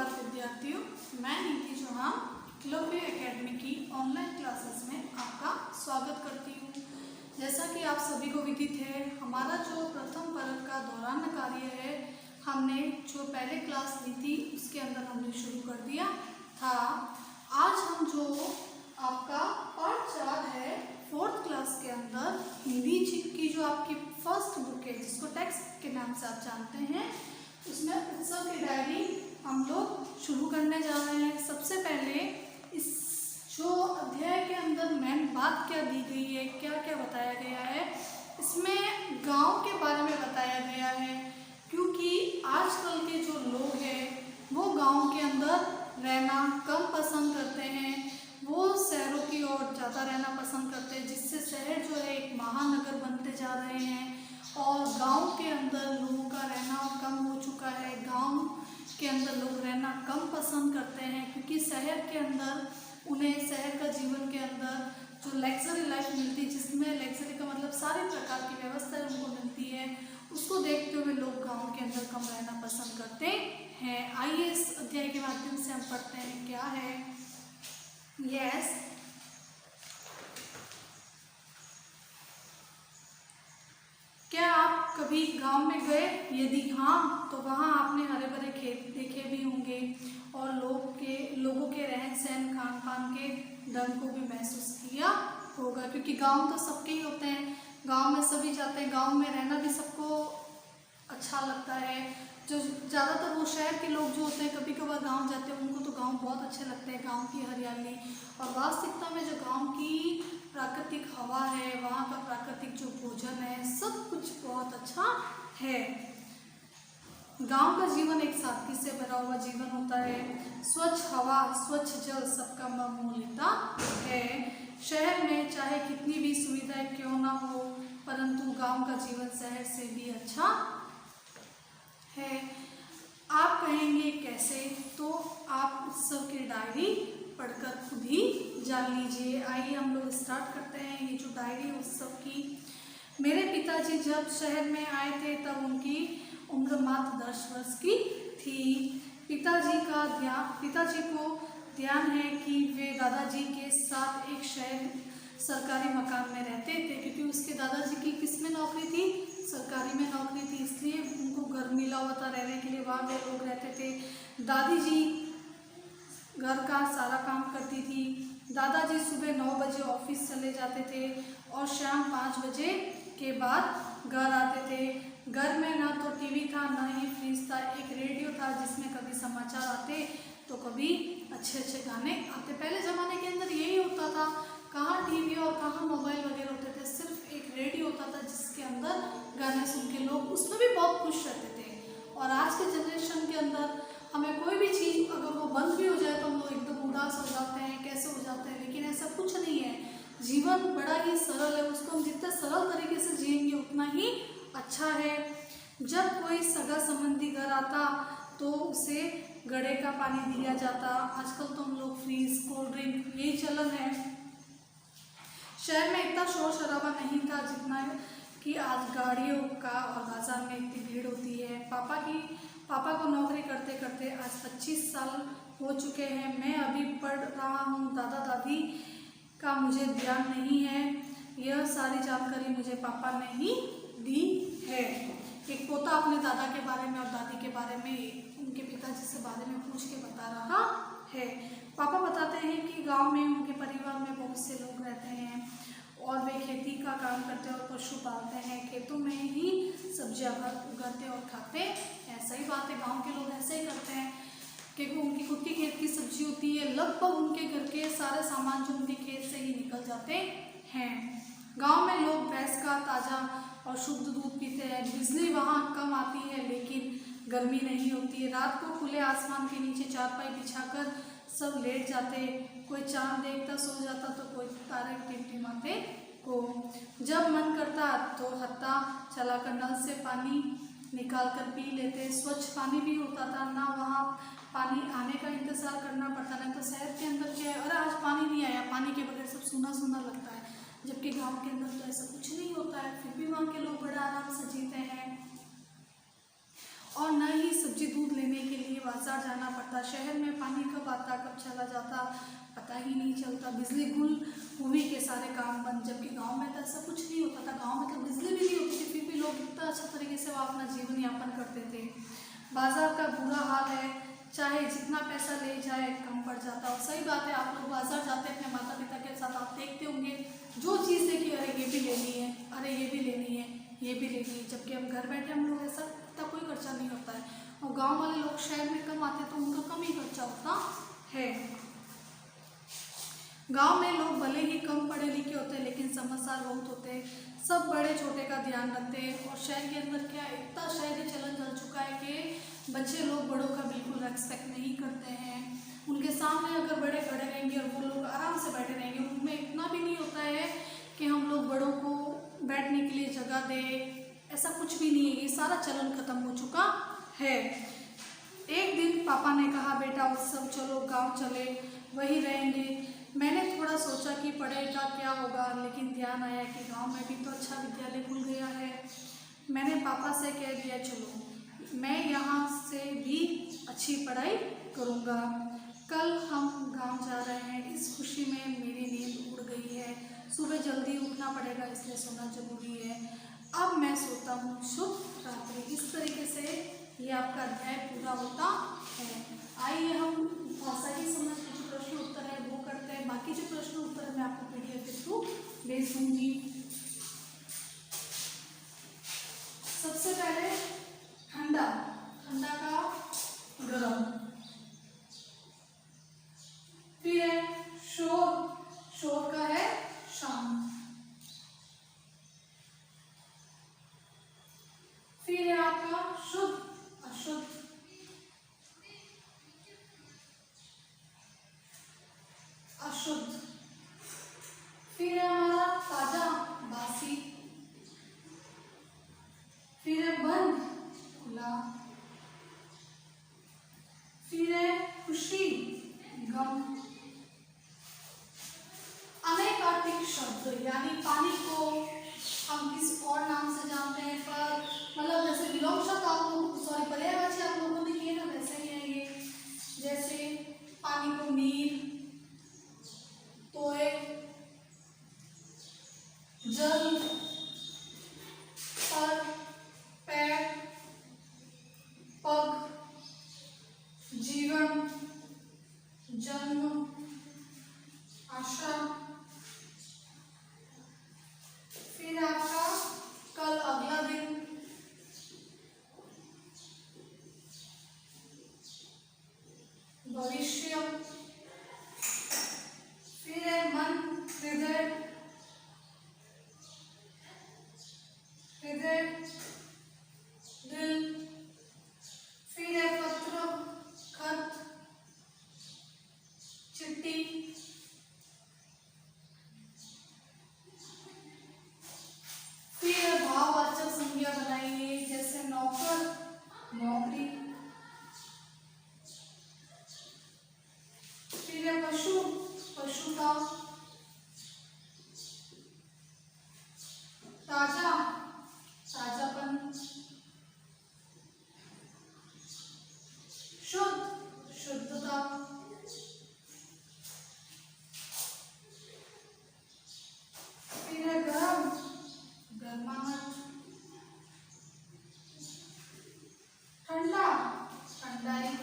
नमस्कार विद्यार्थियों, मैं नीति चौहान क्लब्य एकेडमी की ऑनलाइन क्लासेस में आपका स्वागत करती हूँ। जैसा कि आप सभी को विदित है, हमारा जो प्रथम परत का दौरान कार्य है, हमने जो पहले क्लास ली थी उसके अंदर हमने शुरू कर दिया था। आज हम जो आपका पार्ट 4 है 4th क्लास के अंदर हिंदी की जो आपकी फर्स्ट बुक है, जिसको टेक्स्ट के नाम से आप जानते हैं, उसमें उत्सव की डायरी हम लोग शुरू करने जा रहे हैं। सबसे पहले इस जो अध्याय के अंदर मेन बात क्या दी गई है, क्या क्या बताया गया है, इसमें गांव के बारे में बताया गया है। क्योंकि आजकल के जो लोग हैं वो गांव के अंदर रहना कम पसंद करते हैं, वो शहरों की ओर ज़्यादा रहना पसंद करते हैं, जिससे शहर जो है एक महानगर बनते जा रहे हैं और गांव के अंदर लोगों का रहना कम हो चुका है। गांव के अंदर लोग रहना कम पसंद करते हैं क्योंकि शहर के अंदर उन्हें शहर का जीवन के अंदर जो लग्जरी लाइफ मिलती है, जिसमें लग्जरी का मतलब सारे प्रकार की व्यवस्थाएं उनको मिलती है, उसको देखते हुए लोग गांव के अंदर कम रहना पसंद करते हैं। आइए इस अध्याय के माध्यम से हम पढ़ते हैं क्या है। यस, क्या आप कभी गांव में गए? यदि हाँ, तो वहाँ आपने हरे भरे खेत देखे भी होंगे और लोगों के रहन सहन खान पान के ढंग को भी महसूस किया होगा, क्योंकि गांव तो सबके ही होते हैं, गांव में सभी जाते हैं, गांव में रहना भी सबको अच्छा लगता है। जो ज़्यादातर वो शहर के लोग जो होते हैं कभी कभार गांव जाते हैं, उनको तो गांव बहुत अच्छे लगते हैं, गांव की हरियाली और वास्तविकता में जो गांव की प्राकृतिक हवा है, वहाँ का प्राकृतिक जो भोजन है, सब कुछ बहुत अच्छा है। गांव का जीवन एक सादगी से भरा हुआ जीवन होता है। स्वच्छ हवा, स्वच्छ जल सबका मोह लेता है। शहर में चाहे कितनी भी सुविधाएं क्यों ना हो, परंतु गांव का जीवन शहर से भी अच्छा है। आप कहेंगे कैसे? तो आप उत्सव की डायरी पढ़कर खुद ही जान लीजिए। आइए हम लोग स्टार्ट करते हैं ये जो डायरी उत्सव की। मेरे पिताजी जब शहर में आए थे तब उनकी उम्र मात्र 10 वर्ष की थी। पिताजी को ध्यान है कि वे दादाजी के साथ एक सरकारी मकान में रहते थे, क्योंकि उसके दादाजी की किस में नौकरी थी? सरकारी में नौकरी थी, इसलिए उनको घर मिला हुआ था रहने के लिए, वहाँ वे लोग रहते थे। दादी जी घर का सारा काम करती थी। दादाजी सुबह 9 बजे ऑफिस चले जाते थे और शाम 5 बजे के बाद घर आते थे। घर में ना तो टीवी था, ना ही फ्रिज था, एक रेडियो था जिसमें कभी समाचार आते तो कभी अच्छे अच्छे गाने आते। पहले ज़माने के अंदर यही होता था, कहाँ टीवी और कहाँ मोबाइल वगैरह होते थे, सिर्फ एक रेडियो होता था जिसके अंदर गाने सुन के लोग उसमें भी बहुत खुश रहते थे। और आज के जनरेशन के अंदर हमें कोई भी चीज़ अगर वो बंद भी हो जाए तो हम लोग एकदम उदास हो जाते हैं, कैसे हो जाते हैं, लेकिन ऐसा कुछ नहीं है। जीवन बड़ा ही सरल है, उसको हम जितना सरल तरीके से जिएंगे उतना ही अच्छा है। जब कोई सगा संबंधी घर आता तो उसे घड़े का पानी दिया जाता। आजकल तो हम लोग फ्रीज, कोल्ड ड्रिंक, यही चलन है। शहर में इतना शोर शराबा नहीं था जितना कि आज गाड़ियों का और बाजार में इतनी भीड़ होती है। पापा को नौकरी करते करते आज 25 साल हो चुके हैं। मैं अभी पढ़ रहा हूँ, दादा दादी का मुझे ध्यान नहीं है। यह सारी जानकारी मुझे पापा ने ही दी है। एक पोता अपने दादा के बारे में और दादी के बारे में उनके पिताजी से बारे में पूछ के बता रहा है। पापा बताते हैं कि गांव में उनके परिवार में बहुत से लोग रहते हैं और वे खेती का काम करते हैं और पशु पालते हैं, खेतों में ही सब्जियां उगाते और खाते हैं। सही बात है, गांव के लोग ऐसे ही करते हैं क्योंकि उनकी खुद की खेत की सब्जी होती है। लगभग उनके घर के सारे सामान जो उनके खेत से ही निकल जाते हैं। गांव में लोग भैंस का ताज़ा और शुद्ध दूध पीते हैं। बिजली वहाँ कम आती है लेकिन गर्मी नहीं होती है। रात को खुले आसमान के नीचे चारपाई बिछाकर सब लेट जाते, कोई चांद देखता सो जाता तो कोई तारे टिमटिमाते को। जब मन करता तो हत्था चलाकर नल से पानी निकाल कर पी लेते। स्वच्छ पानी भी होता था, ना वहाँ पानी आने का इंतज़ार करना पड़ता। नहीं तो शहर के अंदर क्या है, अरे आज पानी नहीं आया, पानी के बगैर सब सूना सूना लगता है, जबकि गांव के अंदर तो ऐसा कुछ नहीं होता है। फिर भी वहाँ के लोग बड़ा आराम से जीते हैं। और न ही सब्जी दूध लेने के लिए बाजार बाजार जाना पड़ता। शहर में पानी कब आता कब चला जाता पता ही नहीं चलता, बिजली गुल हुई के सारे काम बंद। जबकि गांव में तो ऐसा कुछ नहीं होता था, गांव में तो बिजली भी नहीं होती थी, फिर भी लोग इतना अच्छा तरीके से वो अपना जीवन यापन करते थे। बाजार का बुरा हाल है, चाहे जितना पैसा ले जाए कम पड़ जाता। और सही बात है, आप लोग बाजार जाते हैं अपने माता पिता के साथ, आप देखते होंगे जो चीज़ देखी अरे ये भी लेनी है, अरे ये भी लेनी है, ये भी लेनी है। जबकि हम घर बैठे हम लोग ऐसा इतना कोई खर्चा नहीं होता है। और गांव वाले लोग शहर में कम आते तो उनका कम ही खर्चा होता है। गांव में लोग भले ही कम पढ़े लिखे होते हैं लेकिन समझदार बहुत होते हैं, सब बड़े छोटे का ध्यान रखते हैं। और शहर के अंदर क्या है, इतना शहरी चलन चल चुका है कि बच्चे लोग बड़ों का बिल्कुल रेस्पेक्ट नहीं करते हैं। उनके सामने अगर बड़े खड़े रहेंगे और वो लोग आराम से बैठे रहेंगे, उनमें इतना भी नहीं होता है कि हम लोग बड़ों को बैठने के लिए जगह दें, ऐसा कुछ भी नहीं है। ये सारा चलन खत्म हो चुका है। एक दिन पापा ने कहा बेटा उस सब चलो गांव चले, वहीं रहेंगे। मैंने थोड़ा सोचा कि पढ़ेगा क्या होगा, लेकिन ध्यान आया कि गांव में भी तो अच्छा विद्यालय खुल गया है। मैंने पापा से कह दिया चलो मैं यहाँ से भी अच्छी पढ़ाई करूँगा। कल हम गांव जा रहे हैं, इस खुशी में मेरी नींद उड़ गई है। सुबह जल्दी उठना पड़ेगा इसलिए सोना जरूरी है। अब मैं सोता हूँ, शुभ रात्रि। इस तरीके से ये आपका अध्याय पूरा होता है। आइए हम भाषा की समझ के जो प्रश्न उत्तर है वो करते हैं। बाकी जो प्रश्न उत्तर मैं आपको पीडीएफ के थ्रू भेज दूंगी। सबसे पहले ठंडा, ठंडा का गरम। फिर है शोर, शोर का है शांत। फिर है आपका शुद्ध, अशुद्ध। अशुद्ध। फिर है हमारा ताजा, बासी। फिर है बंद, खुला। फिर है खुशी, गम। अनैकार्तिक शब्द, यानी पानी को हम किस और नाम से जानते हैं, पर मतलब जैसे विलोम शब्द आप लोग सॉरी पर्यायवाची आप लोगों ने किए ना, वैसे ही है ये। जैसे पानी को नीर, तोय, जल, पर, पैर, पग, जीवन, जन्म, आशा। फिर आपका कल, अगला दिन। भविष्य। फिर है मन, हृदय, हृदय, दिल। फिर है पत्र, खत, चिट्ठी। फिर है भाववाचक संज्ञा बनाइए, जैसे नौकर, नौकरी। फिर है पशु, पशुता। ताजा, ताजापन। शुद्ध, शुद्धता। फिर है गर्म, गर्माहट। ठंडा, ठंडाई।